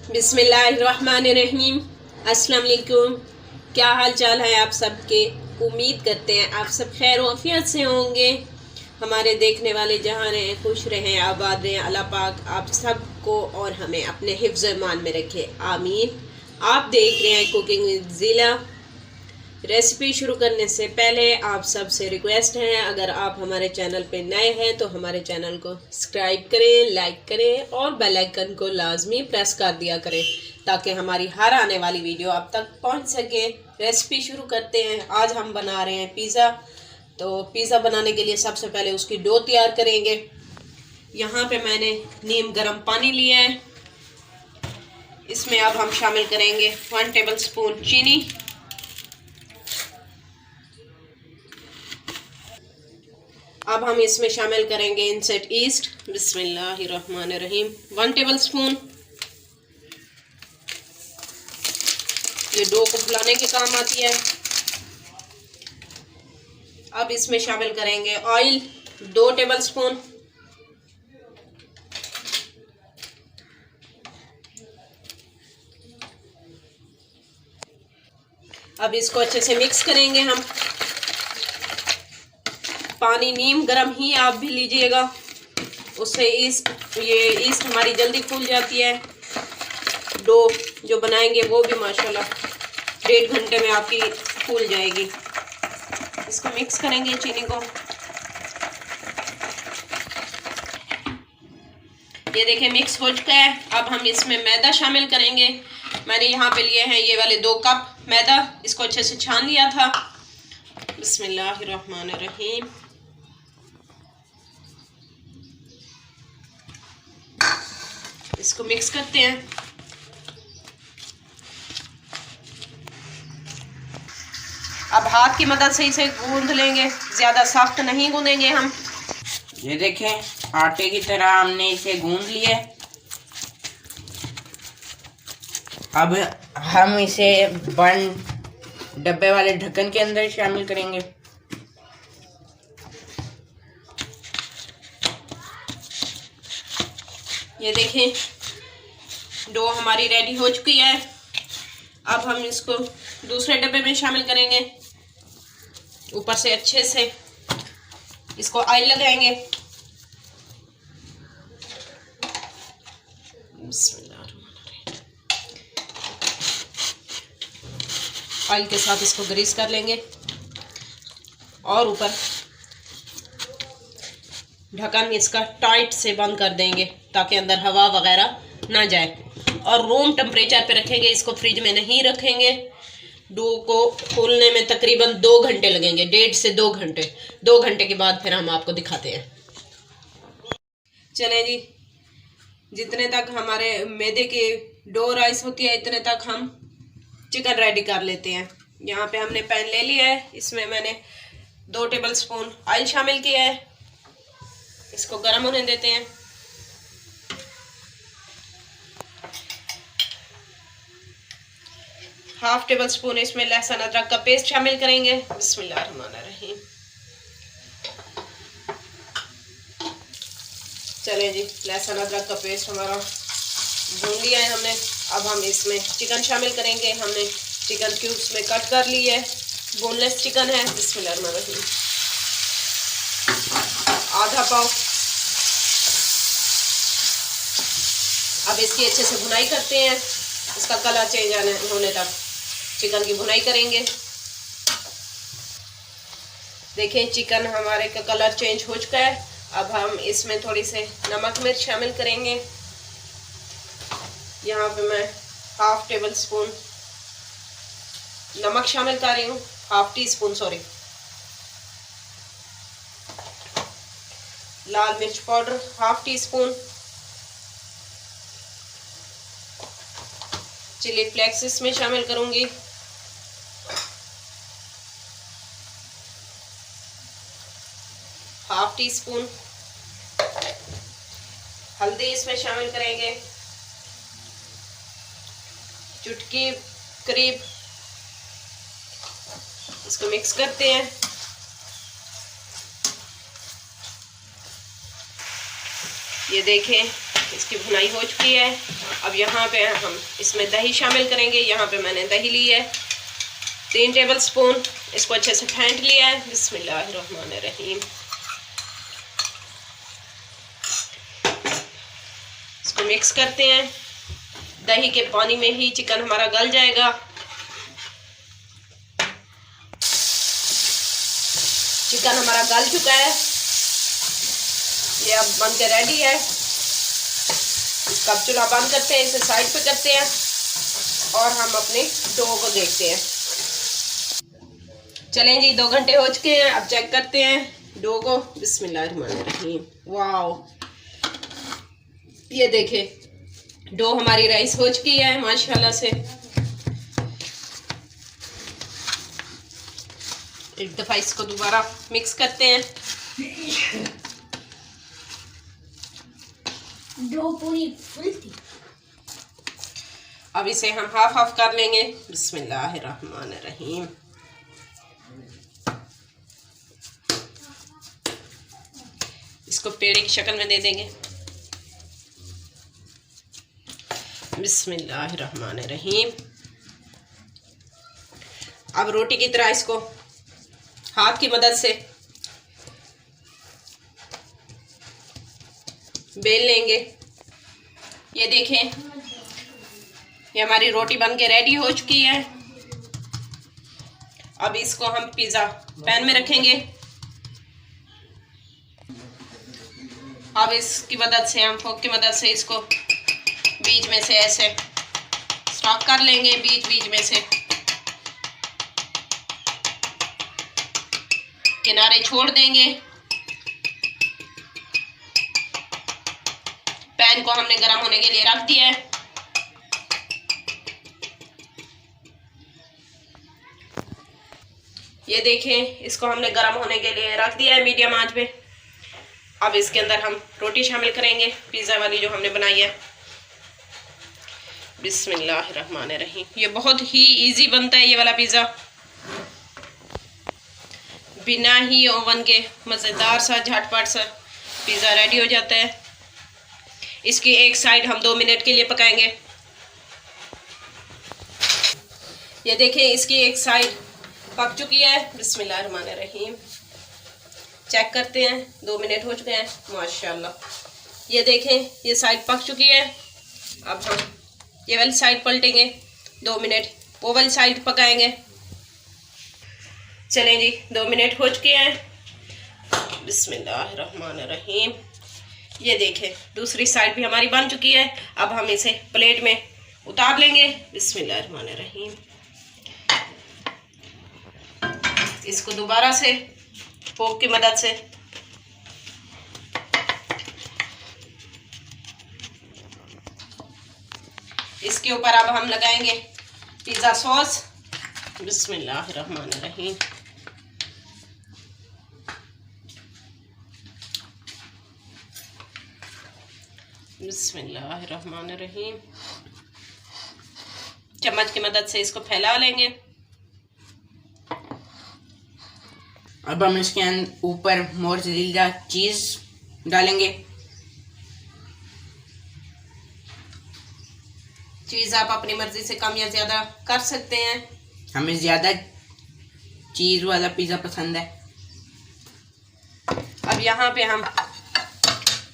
बिस्मिल्लाहिर्रहमानिर्रहीम। अस्सलाम वालेकुम। क्या हाल चाल है आप सबके? उम्मीद करते हैं आप सब खैर आफियत से होंगे। हमारे देखने वाले जहाँ रहें खुश रहें आबाद रहें। अल्लाह पाक आप सबको और हमें अपने हिफ्ज़ ईमान में रखे, आमीन। आप देख रहे हैं कुकिंग विद ज़ीला। रेसिपी शुरू करने से पहले आप सबसे रिक्वेस्ट है, अगर आप हमारे चैनल पे नए हैं तो हमारे चैनल को सब्सक्राइब करें, लाइक करें और बेल आइकन को लाजमी प्रेस कर दिया करें ताकि हमारी हर आने वाली वीडियो आप तक पहुंच सके। रेसिपी शुरू करते हैं। आज हम बना रहे हैं पिज़्ज़ा। तो पिज़्ज़ा बनाने के लिए सबसे पहले उसकी डो तैयार करेंगे। यहाँ पे मैंने नीम गर्म पानी लिया है। इसमें अब हम शामिल करेंगे 1 टेबल स्पून चीनी, अब हम इसमें शामिल करेंगे इनसेट ईस्ट। बिस्मिल्लाहिर्रहमानिर्रहीम 1 टेबल स्पून। ये डो को फुलाने के काम आती है। अब इसमें शामिल करेंगे ऑयल 2 टेबल स्पून। अब इसको अच्छे से मिक्स करेंगे हम। पानी नीम गर्म ही आप भी लीजिएगा, उससे ईस्ट हमारी जल्दी फूल जाती है। डो जो बनाएंगे वो भी माशाल्लाह 1.5 घंटे में आपकी फूल जाएगी। इसको मिक्स करेंगे चीनी को। ये देखिए मिक्स हो चुका है। अब हम इसमें मैदा शामिल करेंगे। मैंने यहाँ पे लिए हैं ये वाले 2 कप मैदा। इसको अच्छे से छान लिया था। बिस्मिल्लाहिर्रहमानिर्रहीम। इसको मिक्स करते हैं। अब हाथ की मदद से इसे गूंद लेंगे, ज्यादा सख्त नहीं गूंदेंगे हम। ये देखें आटे की तरह हमने इसे गूंद लिया। अब हम इसे बंद डब्बे वाले ढक्कन के अंदर शामिल करेंगे। ये देखें डो हमारी रेडी हो चुकी है। अब हम इसको दूसरे डब्बे में शामिल करेंगे। ऊपर से अच्छे से इसको ऑयल लगाएंगे। ऑयल के साथ इसको ग्रीस कर लेंगे और ऊपर ढक्कन इसका टाइट से बंद कर देंगे ताकि अंदर हवा वगैरह ना जाए। और रूम टेम्परेचर पे रखेंगे इसको, फ्रिज में नहीं रखेंगे। डो को फूलने में तकरीबन 2 घंटे लगेंगे, 1.5 से 2 घंटे। 2 घंटे के बाद फिर हम आपको दिखाते हैं। चलें जी, जितने तक हमारे मैदे की डो राइस होती है इतने तक हम चिकन रेडी कर लेते हैं। यहाँ पे हमने पैन ले लिया है। इसमें मैंने 2 टेबल स्पून ऑयल शामिल किया है। इसको गर्म होने देते हैं। हाफ टेबल स्पून इसमें लहसुन अदरक का पेस्ट शामिल करेंगे। बिस्मिल्लाहिर्रहमानिर्रहीम। चले जी, लहसुन अदरक का पेस्ट हमारा भून लिया है हमने। अब हम इसमें चिकन शामिल करेंगे। हमने चिकन क्यूब्स में कट कर ली है। बोनलेस चिकन है। बिस्मिल्लाहिर्रहमानिर्रहीम। आधा पाव। अब इसकी अच्छे से भुनाई करते हैं। इसका कलर चेंज होने तक चिकन की भुनाई करेंगे। देखें चिकन हमारे का कलर चेंज हो चुका है। अब हम इसमें थोड़ी से नमक मिर्च शामिल करेंगे। यहाँ पे मैं हाफ टेबल स्पून नमक शामिल कर रही हूँ, हाफ टी स्पून सॉरी। लाल मिर्च powder half teaspoon. Chilli flakes इसमें शामिल करूंगी। Half teaspoon. हल्दी इसमें शामिल करेंगे, चुटकी करीब। इसको मिक्स करते हैं। ये देखें इसकी भुनाई हो चुकी है। अब यहाँ पे हम इसमें दही शामिल करेंगे। यहाँ पे मैंने दही ली है 3 टेबल स्पून। इसको अच्छे से फेंट लिया है। बिस्मिल्लाहिर्रहमानिर्रहीम। इसको मिक्स करते हैं। दही के पानी में ही चिकन हमारा गल जाएगा। चिकन हमारा गल चुका है, ये अब बन के रेडी है। इसका चूल्हा बंद करते हैं, इसे साइड पे करते हैं और हम अपने डो को देखते हैं। चलें जी, 2 घंटे हो चुके हैं। अब चेक करते हैं डो को। बिस्मिल्लाहिर्रहमानिर्रहीम। वाओ, ये देखें डो हमारी राइस हो चुकी है माशाल्लाह से। एक दफ़ा इसको दोबारा मिक्स करते हैं। डो पूरी फुल थी। अब इसे हम हाफ हाफ कर लेंगे। बिस्मिल्लाहिर्रहमानिर्रहीम। इसको पेड़े की शक्ल में दे देंगे। बिस्मिल्लाहिर्रहमानिर्रहीम। अब रोटी की तरह इसको हाथ की मदद से बेल लेंगे। ये देखें, ये हमारी रोटी बन के रेडी हो चुकी है। अब इसको हम पिज़्ज़ा पैन में रखेंगे। अब इसकी मदद से हम फोक की मदद से इसको बीच में से ऐसे स्टॉक कर लेंगे। बीच बीच में से किनारे छोड़ देंगे। पैन को हमने गर्म होने के लिए रख दिया है। ये देखें, इसको हमने गर्म होने के लिए रख दिया है मीडियम आंच पे। अब इसके अंदर हम रोटी शामिल करेंगे, पिज़्ज़ा वाली जो हमने बनाई है। बिस्मिल्लाहिर्रहमानिर्रहीम। ये बहुत ही इजी बनता है ये वाला पिज़्ज़ा, बिना ही ओवन के मज़ेदार सा झटपट सा पिज़्ज़ा रेडी हो जाता है। इसकी एक साइड हम 2 मिनट के लिए पकाएंगे। ये देखें, इसकी एक साइड पक चुकी है। बिस्मिल्लाहिर्रहमानिर्रहीम। चेक करते हैं, 2 मिनट हो चुके हैं माशाल्लाह। ये देखें, ये साइड पक चुकी है। अब हम ये वाली साइड पलटेंगे, 2 मिनट वो वाली साइड पकाएंगे। चलें जी, 2 मिनट हो चुके हैं। बिस्मिल्लाहिर्रहमानिर्रहीम। ये देखें, दूसरी साइड भी हमारी बन चुकी है। अब हम इसे प्लेट में उतार लेंगे। बिस्मिल्लाहिर्रहमानिर्रहीम। इसको दोबारा से फोक की मदद से इसके ऊपर अब हम लगाएंगे पिज़्ज़ा सॉस। बिस्मिल्लाहिर्रहमानिर्रहीम। बिस्मिल्लाहिर्रहमानिर्रहीम। चम्मच की मदद से इसको फैला लेंगे। अब हम इसके ऊपर मोज़रेला चीज़ डालेंगे। चीज़ आप अपनी मर्जी से कम या ज़्यादा कर सकते हैं। हमें ज़्यादा चीज़ वाला पिज़्ज़ा पसंद है। अब यहाँ पे हम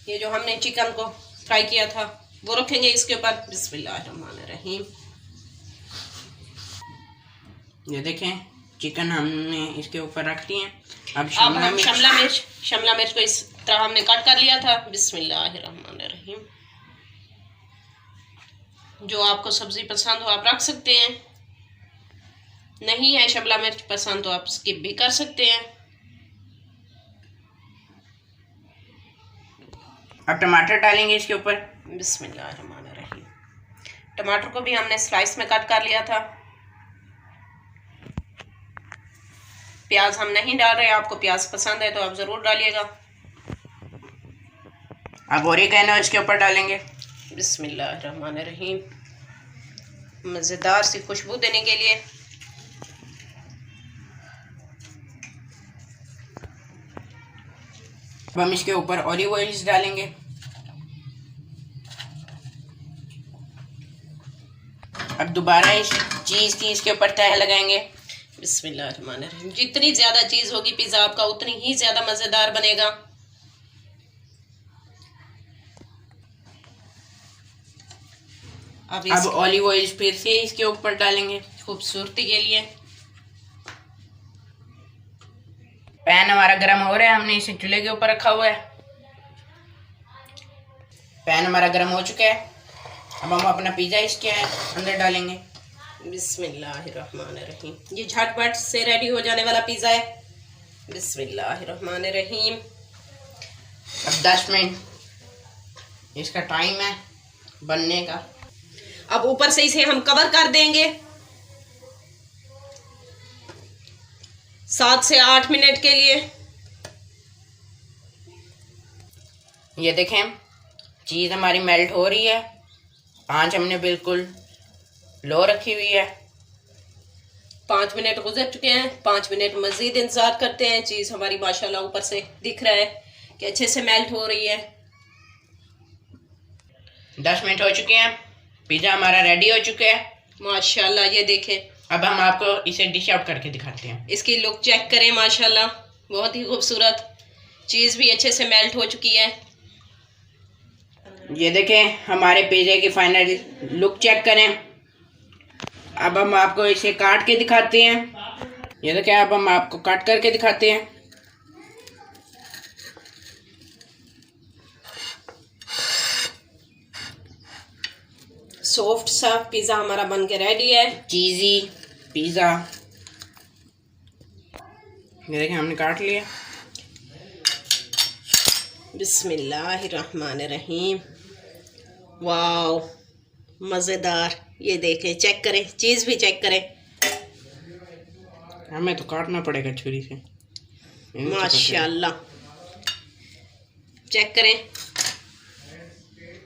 ये जो हमने चिकन को फ्राई किया था वो रखेंगे इसके ऊपर। बिस्मिल्लाहिर्रहमानिर्रहीम। ये देखें, चिकन हमने इसके ऊपर रख दिए। अब शिमला मिर्च को इस तरह हमने कट कर लिया था। बिस्मिल्लाहिर्रहमानिर्रहीम। जो आपको सब्जी पसंद हो आप रख सकते हैं, नहीं है शिमला मिर्च पसंद तो आप स्किप भी कर सकते हैं। अब टमाटर डालेंगे इसके ऊपर। बिस्मिल्लाहिर्रहमानिर्रहीम। टमाटर को भी हमने स्लाइस में कट कर लिया था। प्याज हम नहीं डाल रहे, आपको प्याज पसंद है तो आप ज़रूर डालिएगा। अब ओरिगैनो इसके ऊपर डालेंगे। बिस्मिल्लाहिर्रहमानिर्रहीम। मज़ेदार सी खुशबू देने के लिए। अब हम इसके ऊपर ऑलिव ऑयल डालेंगे। अब दोबारा इस चीज़ की इसके ऊपर तह लगाएंगे। बिस्मिल्लाहिर्रहमानिर्रहीम। जितनी ज़्यादा चीज़ होगी पिज़्ज़ा आपका उतनी ही ज़्यादा मज़ेदार बनेगा। अब ऑलिव ऑयल फिर से इसके ऊपर डालेंगे खूबसूरती के लिए। पैन हमारा गर्म हो रहा है, हमने इसे चूल्हे के ऊपर रखा हुआ है। पैन हमारा गर्म हो चुका है। अब हम अपना पिज़्ज़ा इसके अंदर डालेंगे। बिस्मिल्लाहिर्रहमानिर्रहीम। ये झटपट से रेडी हो जाने वाला पिज़्ज़ा है। बिस्मिल्लाहिर्रहमानिर्रहीम। अब 10 मिनट इसका टाइम है बनने का। अब ऊपर से इसे हम कवर कर देंगे 7 से 8 मिनट के लिए। ये देखें चीज़ हमारी मेल्ट हो रही है। आंच हमने बिल्कुल लो रखी हुई है। 5 मिनट गुजर चुके हैं। 5 मिनट मज़ीद इंतज़ार करते हैं। चीज़ हमारी माशाल्लाह ऊपर से दिख रहा है कि अच्छे से मेल्ट हो रही है। 10 मिनट हो चुके हैं। पिज़्ज़ा हमारा रेडी हो चुका है माशाल्लाह। ये देखें, अब हम आपको इसे डिश आउट करके दिखाते हैं। इसकी लुक चेक करें माशाल्लाह, बहुत ही खूबसूरत। चीज़ भी अच्छे से मेल्ट हो चुकी है। ये देखें हमारे पिज़्ज़े की फाइनल लुक चेक करें। अब हम आपको इसे काट के दिखाते हैं। ये देखें अब हम आपको काट करके दिखाते हैं। सॉफ्ट सा पिज़्ज़ा हमारा बन के रेडी है। चीज़ी पिज़्ज़ा ये देखें हमने काट लिया। बिस्मिल्लाहिर्रहमानिर्रहीम। वाओ, मज़ेदार। ये देखें, चेक करें, चीज़ भी चेक करें। हमें तो काटना पड़ेगा छुरी से। माशाल्लाह, चेक करें।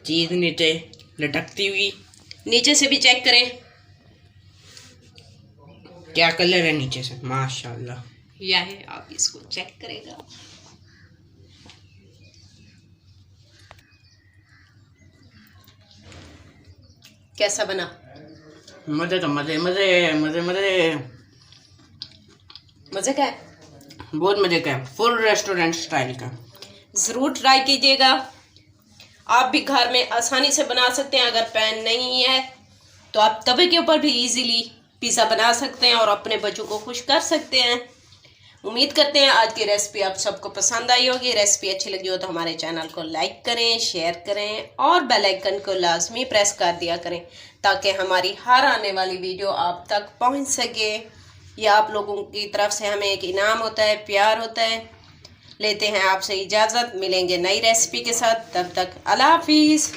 चीज़ नीचे लटकती हुई। नीचे से भी चेक करें। क्या कलर है नीचे से, माशाल्लाह। यह है, आप इसको चेक करेगा। कैसा बना? मज़े तो मज़े मज़े मज़े मज़े मज़े का है, बहुत मज़े का है। फुल रेस्टोरेंट स्टाइल का। ज़रूर ट्राई कीजिएगा। आप भी घर में आसानी से बना सकते हैं। अगर पैन नहीं है तो आप तवे के ऊपर भी इजीली पिज़्ज़ा बना सकते हैं और अपने बच्चों को खुश कर सकते हैं। उम्मीद करते हैं आज की रेसिपी आप सबको पसंद आई होगी। रेसिपी अच्छी लगी हो तो हमारे चैनल को लाइक करें, शेयर करें और बेल आइकन को लाजमी प्रेस कर दिया करें ताकि हमारी हर आने वाली वीडियो आप तक पहुंच सके। यह आप लोगों की तरफ से हमें एक इनाम होता है, प्यार होता है। लेते हैं आपसे इजाज़त, मिलेंगे नई रेसिपी के साथ। तब तक अल्लाह हाफिज़।